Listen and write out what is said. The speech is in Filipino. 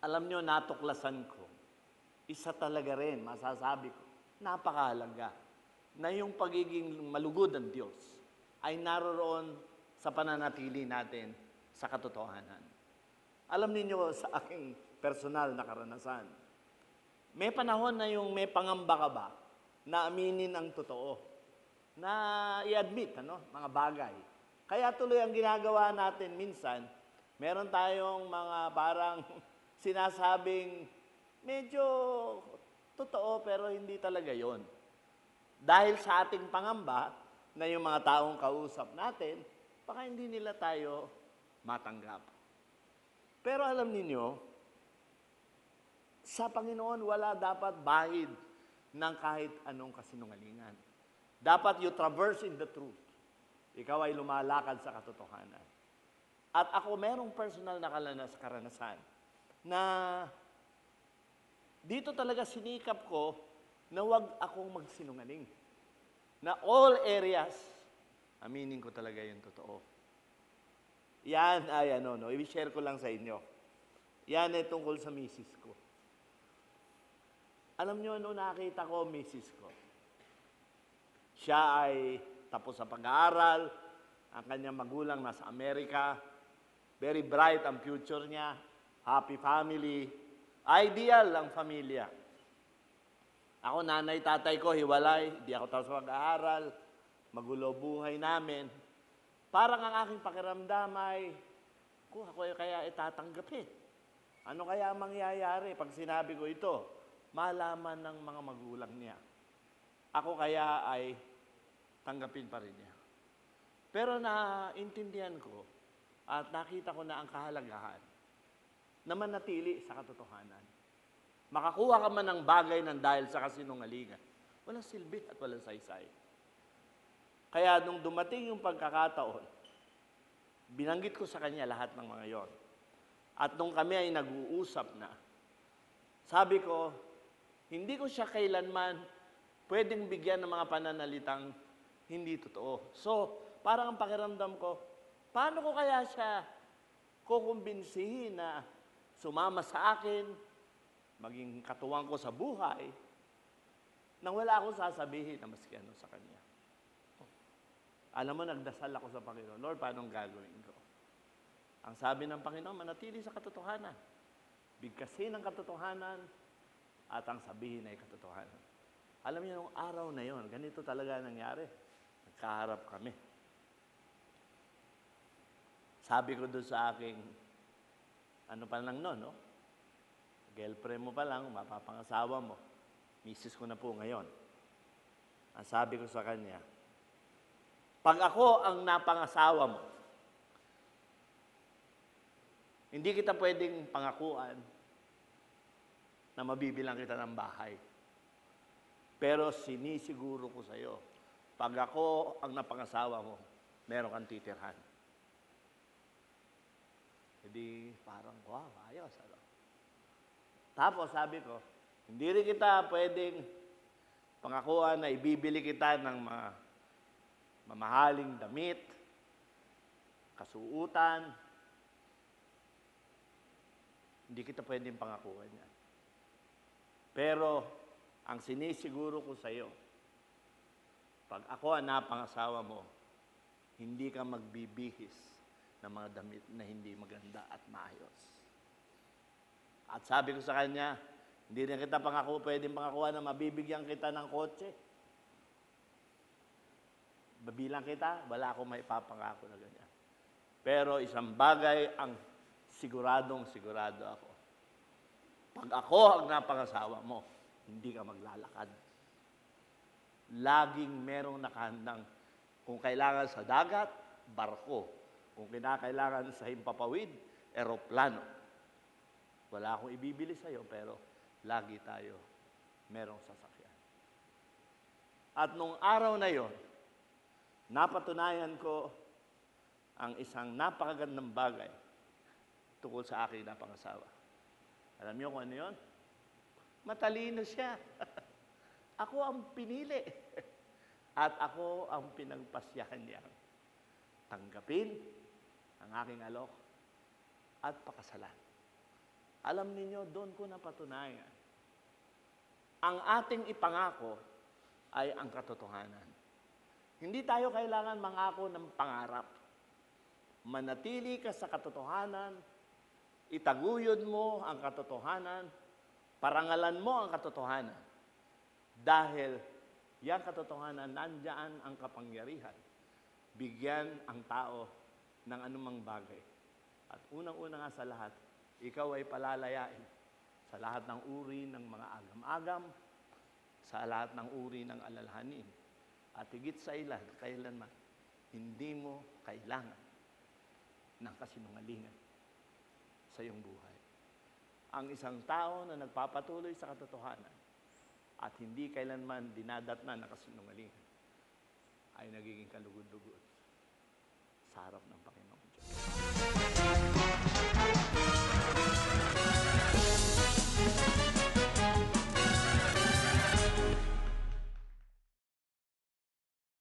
Alam nyo, natuklasan ko, isa talaga rin, masasabi ko, napakahalaga na yung pagiging malugod ng Diyos ay naroon sa pananatili natin sa katotohanan. Alam niyo sa aking personal na karanasan, may panahon na yung may pangamba ka ba na aminin ang totoo, na i-admit, mga bagay. Kaya tuloy ang ginagawa natin minsan, meron tayong mga parang sinasabing medyo totoo pero hindi talaga yon. Dahil sa ating pangamba na yung mga taong kausap natin, baka hindi nila tayo matanggap. Pero alam niyo, sa Panginoon wala dapat bahid ng kahit anong kasinungalingan. Dapat you traverse in the truth. Ikaw ay lumalakad sa katotohanan. At ako merong personal na karanasan na dito talaga sinikap ko na wag akong magsinungaling. Na all areas, aminin ko talaga yung totoo. Yan ay i-share ko lang sa inyo. Yan ay tungkol sa misis ko. Alam nyo, nakita ko misis ko. Siya ay tapos sa pag-aaral, ang kanyang magulang nasa Amerika, very bright ang future niya, happy family, ideal ang pamilya. Ako, nanay, tatay ko, hiwalay, di ako tapos sa pag-aaral, magulo buhay namin. Parang ang aking pakiramdam ay, ako kaya itatanggapin. Ano kaya mangyayari pag sinabi ko ito? Malaman ng mga magulang niya. Ako kaya ay tanggapin pa rin niya. Pero naintindihan ko at nakita ko na ang kahalagahan na manatili sa katotohanan. Makakuha ka man ng bagay ng dahil sa kasinungalingan, walang silbi at walang saysay. Kaya nung dumating yung pagkakataon, binanggit ko sa kanya lahat ng mga yon. At nung kami ay nag-uusap na, sabi ko, hindi ko siya kailanman pwedeng bigyan ng mga pananalitang hindi totoo. So, parang ang pakiramdam ko, paano ko kaya siya kukumbinsihin na sumama sa akin, maging katuwang ko sa buhay, nang wala akong sasabihin na maski ano sa kanya. Alam mo, nagdasal ako sa Panginoon, Lord, paano gagawin ko? Ang sabi ng Panginoon, manatili sa katotohanan. Bigkasin ang katotohanan at ang sabihin ay katotohanan. Alam niyo, nung araw na yon, ganito talaga nangyari. Nagkaharap kami. Sabi ko doon sa aking, pa lang no? Girlfriend mo pa lang, mapapangasawa mo. Misis ko na po ngayon. Ang sabi ko sa kanya, pag ako ang napangasawa mo, hindi kita pwedeng pangakuan na mabibilang kita ng bahay. Pero sinisiguro ko sa iyo, pag ako ang napangasawa mo, meron kang titirhan. Hindi parang, wow, ayos. Tapos sabi ko, hindi rin kita pwedeng pangakuan na ibibili kita ng mga mamahaling damit, kasuutan. Hindi kita pwedeng pangakuan yan. Pero, ang sinisiguro ko sa iyo, pag ako ang napangasawa mo, hindi ka magbibihis ng mga damit na hindi maganda at maayos. At sabi ko sa kanya, hindi rin kita pwedeng pangakuan na mabibigyan kita ng kotse. Babilang kita, wala akong maipapangako na ganyan. Pero isang bagay ang sigurado ako. Pag ako ang napangasawa mo, hindi ka maglalakad. Laging merong nakahandang, kung kailangan sa dagat, barko. Kung kinakailangan sa himpapawid, eroplano. Wala akong ibibili sa iyo, pero lagi tayo merong sasakyan. At nung araw na yon, napatunayan ko ang isang napakagandang bagay tungkol sa aking napangasawa. Alam niyo kung ano yun? Matalino siya. Ako ang pinili. At ako ang pinagpasyahan niya. Tanggapin ang aking alok at pakasalan. Alam ninyo, doon ko napatunayan. Ang ating ipangako ay ang katotohanan. Hindi tayo kailangan mangako ng pangarap. Manatili ka sa katotohanan, itaguyod mo ang katotohanan, parangalan mo ang katotohanan. Dahil yan katotohanan, nandyan ang kapangyarihan. Bigyan ang tao ng anumang bagay. At unang-una nga sa lahat, ikaw ay palalayain sa lahat ng uri ng mga agam-agam, sa lahat ng uri ng alalahanin. At higit sa ilan, kailanman, hindi mo kailangan ng kasinungalingan sa iyong buhay. Ang isang tao na nagpapatuloy sa katotohanan at hindi kailanman dinadatnan ng kasinungalingan ay nagiging kalugod-lugod sa harap ng Panginoon.